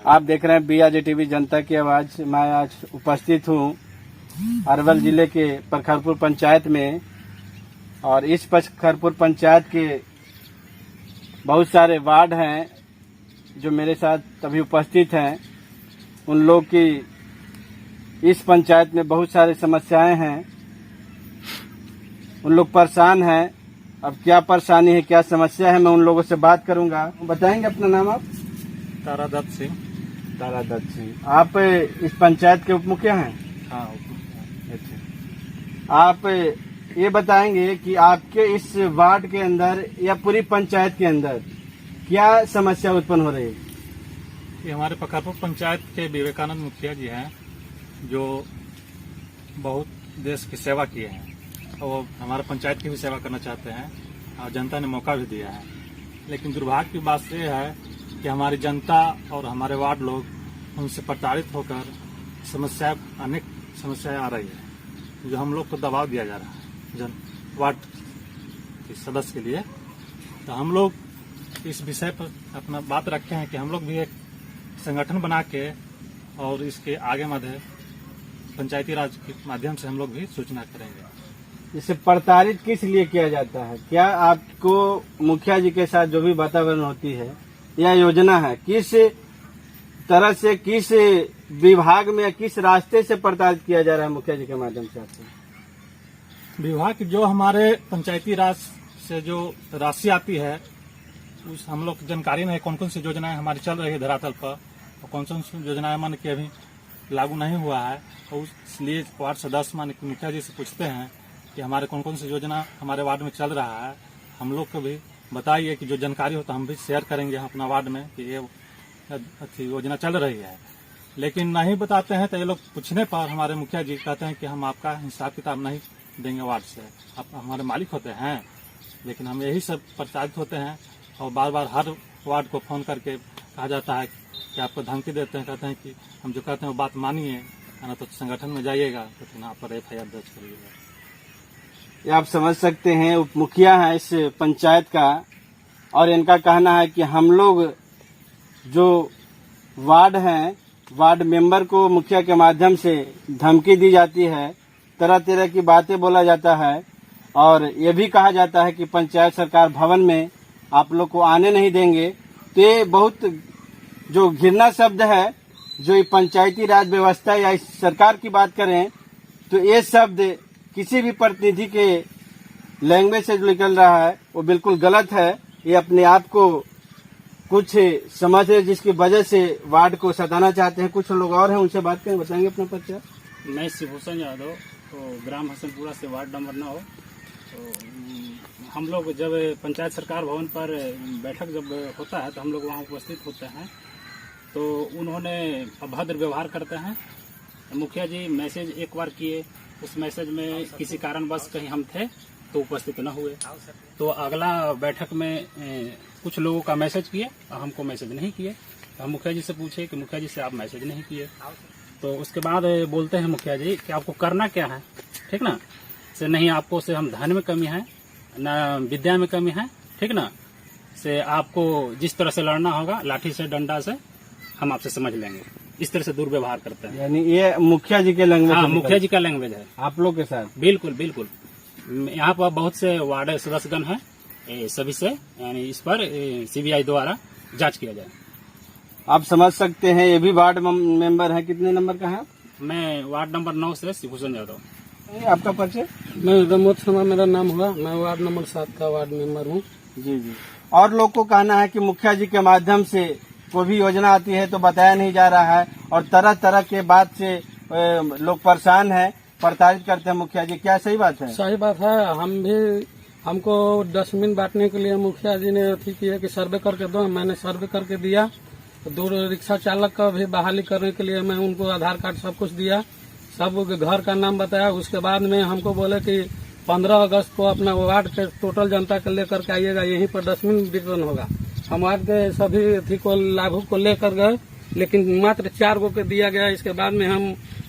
आप देख रहे हैं BRJ टीवी जनता की आवाज। मैं आज उपस्थित हूं अरवल जिले के प्रखरपुर पंचायत में, और इस प्रखरपुर पंचायत के बहुत सारे वार्ड हैं जो मेरे साथ अभी उपस्थित हैं। उन लोग की इस पंचायत में बहुत सारी समस्याएं हैं, उन लोग परेशान हैं। अब क्या परेशानी है, क्या समस्या है, मैं उन लोगों से बात करूंगा। बताएंगे अपना नाम? आप? तारादत्त सिंह। तारादत्त सिंह। आप इस पंचायत के उप मुखिया हैं? हाँ। अच्छा, आप ये बताएंगे कि आपके इस वार्ड के अंदर या पूरी पंचायत के अंदर क्या समस्या उत्पन्न हो रही है? ये हमारे प्रखरपुर पंचायत के विवेकानंद मुखिया जी हैं, जो बहुत देश की सेवा किए हैं और हमारे पंचायत की भी सेवा करना चाहते हैं और जनता ने मौका भी दिया है। लेकिन दुर्भाग्य की बात यह है कि हमारी जनता और हमारे वार्ड लोग उनसे प्रताड़ित होकर अनेक समस्याएं आ रही है, जो हम लोग को दबाव दिया जा रहा है वार्ड के सदस्य के लिए। तो हम लोग इस विषय पर अपना बात रखे हैं कि हम लोग भी एक संगठन बना के और इसके आगे मध्य पंचायती राज के माध्यम से हम लोग भी सूचना करेंगे। इसे प्रताड़ित किस लिए किया जाता है? क्या आपको मुखिया जी के साथ जो भी वातावरण होती है या योजना है, किस तरह से, किस विभाग में या किस रास्ते से प्रताड़ित किया जा रहा है मुखिया जी के माध्यम से? आपको विभाग जो हमारे पंचायती राज से जो राशि आती है, उस हम लोग जानकारी में है कौन कौन सी योजनाएं हमारी चल रही है धरातल पर और कौन कौन सी योजनाएं मान के अभी लागू नहीं हुआ है। और इसलिए वार्ड सदस्य मान मुखिया जी से पूछते हैं कि हमारे कौन कौन सी योजना हमारे वार्ड में चल रहा है, हम लोग को भी बताइए कि जो जानकारी हो तो हम भी शेयर करेंगे अपना वार्ड में कि ये योजना चल रही है। लेकिन नहीं बताते हैं तो ये लोग पूछने पर हमारे मुखिया जी कहते हैं कि हम आपका हिसाब किताब नहीं देंगे वार्ड से, आप हमारे मालिक होते हैं। लेकिन हम यही सब प्रताड़ित होते हैं और बार बार हर वार्ड को फोन करके कहा जाता है कि आपको धमकी देते हैं, कहते हैं कि हम जो कहते हैं वो बात मानिए, ना तो संगठन में जाइएगा तो फिर आप पर FIR दर्ज करिएगा। ये आप समझ सकते हैं, उप मुखिया है इस पंचायत का, और इनका कहना है कि हम लोग जो वार्ड हैं, वार्ड मेंबर को मुखिया के माध्यम से धमकी दी जाती है, तरह तरह की बातें बोला जाता है, और ये भी कहा जाता है कि पंचायत सरकार भवन में आप लोग को आने नहीं देंगे। तो ये बहुत जो घृणा शब्द है, जो ये पंचायती राज व्यवस्था या इस सरकार की बात करें तो ये शब्द किसी भी प्रतिनिधि के लैंग्वेज से जो निकल रहा है वो बिल्कुल गलत है। ये अपने आप को कुछ समझ है जिसकी वजह से वार्ड को सताना चाहते हैं। कुछ लोग और हैं, उनसे बात करें। बताएंगे अपना परिचय? मैं शिवभूषण यादव, तो ग्राम हसनपुरा से वार्ड नंबर 9। तो हम लोग जब पंचायत सरकार भवन पर बैठक जब होता है तो हम लोग वहाँ उपस्थित होते हैं, तो उन्होंने अभद्र व्यवहार करते हैं। मुखिया जी मैसेज एक बार किए, उस मैसेज में किसी कारणवश कहीं हम थे तो उपस्थित न हुए, तो अगला बैठक में कुछ लोगों का मैसेज किए और हमको मैसेज नहीं किए। तो हम मुखिया जी से पूछे कि मुखिया जी से आप मैसेज नहीं किए, तो उसके बाद बोलते हैं मुखिया जी कि आपको करना क्या है, ठीक ना, से नहीं आपको से हम धन में कमी है न विद्या में कमी है, ठीक ना, से आपको जिस तरह से लड़ना होगा लाठी से डंडा से हम आपसे समझ लेंगे। इस तरह से दुर्व्यवहार करते हैं। यानी ये मुखिया जी के लैंग्वेज? हाँ, मुखिया जी का लैंग्वेज है आप लोग के साथ? बिल्कुल बिल्कुल। यहाँ पर बहुत से वार्ड सदस्यगण हैं, सभी से यानी इस पर CBI द्वारा जांच किया जाए। आप समझ सकते हैं, ये भी वार्ड मेंबर है। कितने नंबर का है? मैं वार्ड नंबर 9 से शिवभूषण यादव। आपका परिचय? मैं रमोद शर्मा मेरा नाम हुआ, मैं वार्ड नंबर 7 का वार्ड मेंबर हूँ। जी जी। और लोग को कहना है कि मुखिया जी के माध्यम से कोई भी योजना आती है तो बताया नहीं जा रहा है, और तरह तरह के बात से लोग परेशान हैं, प्रताड़ित करते हैं मुखिया जी। क्या सही बात है? सही बात है। हमको डस्टबिन बांटने के लिए मुखिया जी ने अथी किया कि सर्वे करके दो, मैंने सर्वे करके दिया। 2 रिक्शा चालक का भी बहाली करने के लिए मैं उनको आधार कार्ड सब कुछ दिया, सब घर का नाम बताया। उसके बाद में हमको बोले कि 15 अगस्त को अपना वार्ड के टोटल जनता को लेकर के आइएगा, यहीं पर डस्टबिन वितरण होगा। हम वार्ड के सभी अथी को लाभुक को लेकर गए, लेकिन मात्र 4 गो के दिया गया। इसके बाद में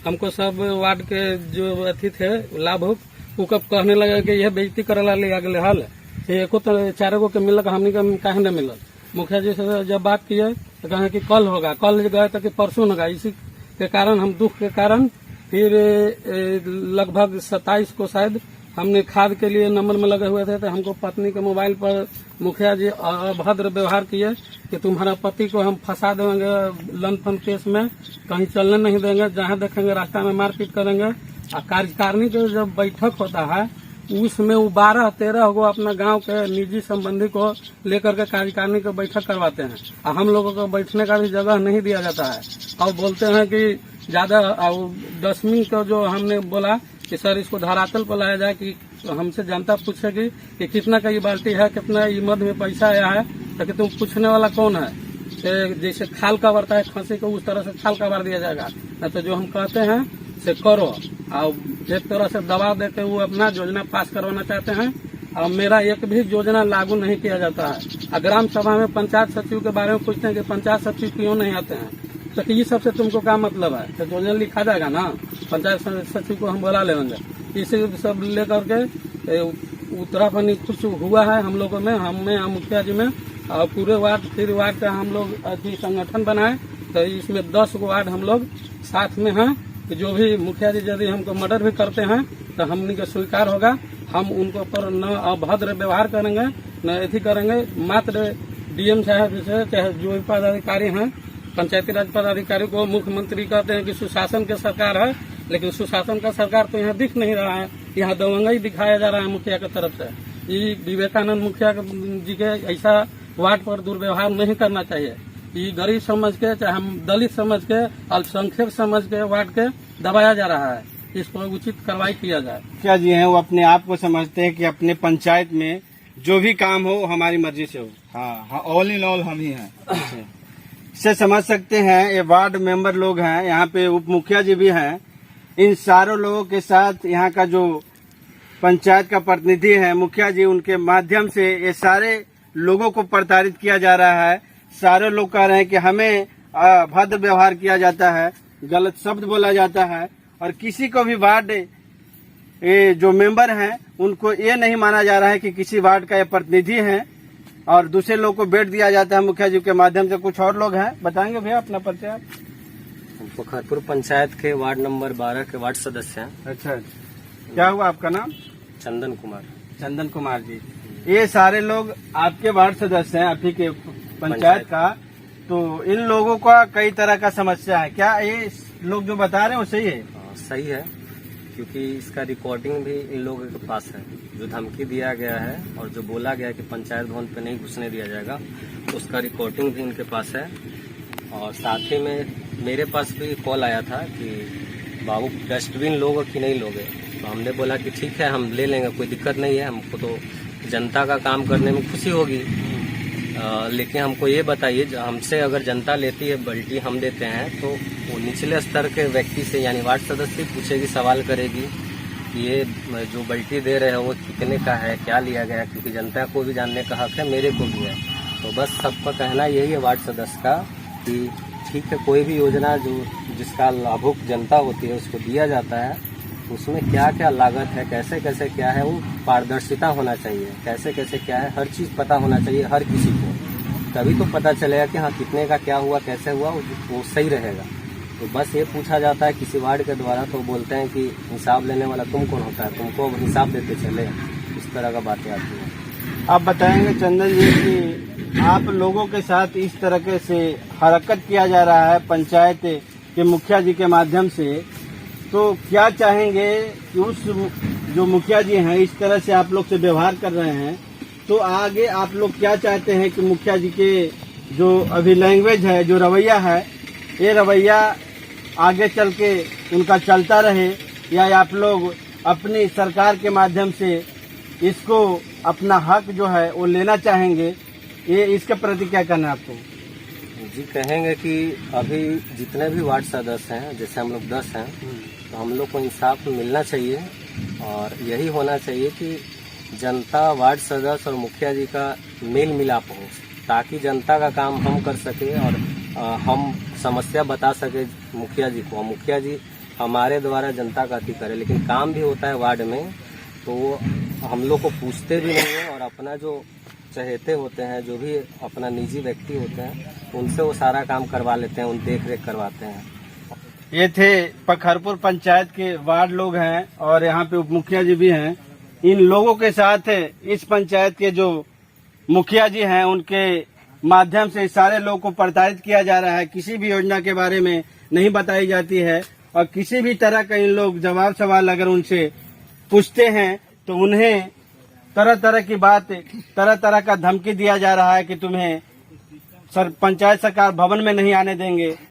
हमको सब वार्ड के जो अथी थे लाभुक वो कब कहने लगे कि यह बेइज्जती करे ले अगले हाल एको तो 4 गो के मिलक, हमने का काहे न मिलल। मुखिया जी से जब बात किए तो कहें कि कल होगा, कल गए तो कि परसों होगा। इसी के कारण हम दुख के कारण फिर लगभग 27 को शायद हमने खाद के लिए नंबर में लगे हुए थे, तो हमको पत्नी के मोबाइल पर मुखिया जी अभद्र व्यवहार किए कि तुम्हारा पति को हम फंसा देंगे लंदफन केस में, कहीं चलने नहीं देंगे, जहां देखेंगे रास्ता में मारपीट करेंगे। और कार्यकारिणी के जब बैठक होता है उसमें वो 12-13 को अपना गांव के निजी संबंधी को लेकर के कार्यकारिणी की बैठक करवाते हैं, और हम लोगों को बैठने का भी जगह नहीं दिया जाता है। और बोलते हैं कि ज्यादा डस्टबिन का जो हमने बोला कि सर इसको धरातल पर लाया जाए, कि हमसे जनता पूछेगी कि कितना का ये बाल्टी है, कितना ये मध में पैसा आया है, तो कि तुम पूछने वाला कौन है। जैसे खाल का बढ़ता है खंसी को, उस तरह से खाल का बार दिया जाएगा। न तो जो हम कहते हैं से करो, और एक तरह से दबाव देकर वो अपना योजना पास करवाना चाहते हैं, और मेरा एक भी योजना लागू नहीं किया जाता है। और ग्राम सभा में पंचायत सचिव के बारे में पूछते हैं कि पंचायत सचिव क्यों नहीं आते हैं, तो ये सबसे तुमको क्या मतलब है। तो योजना लिखा जाएगा ना, पंचायत सचिव को हम बुला लेंगे। इसी सब लेकर के उत्तराखंड कुछ हुआ है हम लोगों में, हमें मुखिया जी में, और पूरे वार्ड फिर वार्ड का हम लोग अभी संगठन बनाए, तो इसमें 10 वार्ड हम लोग साथ में हैं। जो भी मुखिया जी यदि हमको मर्डर भी करते हैं तो हमने को स्वीकार होगा, हम उनको पर न अभद्र व्यवहार करेंगे न ऐसी करेंगे। मात्र डीएम साहब से चाहे जो भी पदाधिकारी हैं, पंचायती राज पदाधिकारी को मुख्यमंत्री कहते हैं कि सुशासन की सरकार है, लेकिन सुशासन का सरकार तो यहाँ दिख नहीं रहा है, यहाँ दबंगा ही दिखाया जा रहा है मुखिया की तरफ से। ये विवेकानंद मुखिया जी के ऐसा वार्ड पर दुर्व्यवहार नहीं करना चाहिए। ये गरीब समझ के, चाहे हम दलित समझ के, अल्पसंख्यक समझ के वार्ड के दबाया जा रहा है, इस पर उचित कार्रवाई किया जाए। मुखिया जी हैं वो अपने आप को समझते हैं कि अपने पंचायत में जो भी काम हो हमारी मर्जी से हो। हाँ, ऑल इन ऑल हम ही हैं। इससे समझ सकते हैं ये वार्ड मेंबर लोग हैं, यहाँ पे उप मुखिया जी भी हैं। इन सारों लोगों के साथ यहाँ का जो पंचायत का प्रतिनिधि है मुखिया जी, उनके माध्यम से ये सारे लोगों को प्रताड़ित किया जा रहा है। सारे लोग कह रहे हैं कि हमें अभद्र व्यवहार किया जाता है, गलत शब्द बोला जाता है, और किसी को भी वार्ड ये जो मेंबर हैं उनको ये नहीं माना जा रहा है कि किसी वार्ड का ये प्रतिनिधि है, और दूसरे लोग को बेट दिया जाता है मुखिया जी के माध्यम से। कुछ और लोग हैं, बताएंगे भैया अपना परिचय आप। पोखरपुर पंचायत के वार्ड नंबर 12 के वार्ड सदस्य हैं। अच्छा, क्या हुआ आपका नाम? चंदन कुमार। चंदन कुमार जी, ये सारे लोग आपके वार्ड सदस्य हैं, आप ही के पंचायत का। तो इन लोगों का कई तरह का समस्या है, क्या ये लोग जो बता रहे हैं वो सही है? सही है, क्योंकि इसका रिकॉर्डिंग भी इन लोगों के पास है। जो धमकी दिया गया है और जो बोला गया कि पंचायत भवन पे नहीं घुसने दिया जाएगा, उसका रिकॉर्डिंग भी इनके पास है। और साथ ही में मेरे पास भी कॉल आया था कि बाबू डस्टबिन लोगे कि नहीं लोगे, तो हमने बोला कि ठीक है हम ले लेंगे, कोई दिक्कत नहीं है, हमको तो जनता का काम करने में खुशी होगी। लेकिन हमको ये बताइए, हमसे अगर जनता लेती है बाल्टी, हम देते हैं, तो वो निचले स्तर के व्यक्ति से यानी वार्ड सदस्य पूछेगी, सवाल करेगी कि ये जो बाल्टी दे रहे हो वो कितने का है, क्या लिया गया, क्योंकि जनता को भी जानने का हक है, मेरे को भी है। तो बस सबका कहना यही है वार्ड सदस्य का कि ठीक है, कोई भी योजना जो जिसका लाभुक जनता होती है उसको दिया जाता है, उसमें क्या क्या लागत है, कैसे कैसे क्या है, वो पारदर्शिता होना चाहिए, कैसे कैसे क्या है, हर चीज पता होना चाहिए हर किसी को। तभी तो पता चलेगा कि हाँ कितने का क्या हुआ, कैसे हुआ, वो सही रहेगा। तो बस ये पूछा जाता है किसी वार्ड के द्वारा, तो बोलते हैं कि हिसाब लेने वाला तुम कौन होता है, तुमको अब हिसाब देते चले, इस तरह का बातें आती है। आप बताएंगे चंदन जी कि आप लोगों के साथ इस तरह से हरकत किया जा रहा है पंचायत के मुखिया जी के माध्यम से, तो क्या चाहेंगे कि उस जो मुखिया जी हैं इस तरह से आप लोग से व्यवहार कर रहे हैं, तो आगे आप लोग क्या चाहते हैं कि मुखिया जी के जो अभी लैंग्वेज है, जो रवैया है, ये रवैया आगे चल के उनका चलता रहे, या आप लोग अपनी सरकार के माध्यम से इसको अपना हक जो है वो लेना चाहेंगे? ये इसके प्रति क्या करना है आपको? जी कहेंगे कि अभी जितने भी वार्ड सदस्य हैं, जैसे हम लोग 10 हैं, तो हम लोग को इंसाफ मिलना चाहिए, और यही होना चाहिए कि जनता, वार्ड सदस्य और मुखिया जी का मेल मिलाप हो, ताकि जनता का काम हम कर सके और हम समस्या बता सके मुखिया जी को, मुखिया जी हमारे द्वारा जनता का अति करे। लेकिन काम भी होता है वार्ड में, तो वो हम लोग को पूछते भी नहीं है, और अपना जो चहेते होते हैं, जो भी अपना निजी व्यक्ति होते हैं, उनसे वो सारा काम करवा लेते हैं, उन देख रेख करवाते हैं। ये थे पखरपुर पंचायत के वार्ड लोग हैं और यहाँ पे उप मुखिया जी भी हैं। इन लोगों के साथ इस पंचायत के जो मुखिया जी हैं उनके माध्यम से सारे लोगों को प्रताड़ित किया जा रहा है। किसी भी योजना के बारे में नहीं बताई जाती है और किसी भी तरह का इन लोग जवाब सवाल अगर उनसे पूछते हैं तो उन्हें तरह तरह की बात, तरह तरह का धमकी दिया जा रहा है कि तुम्हें पंचायत सरकार भवन में नहीं आने देंगे।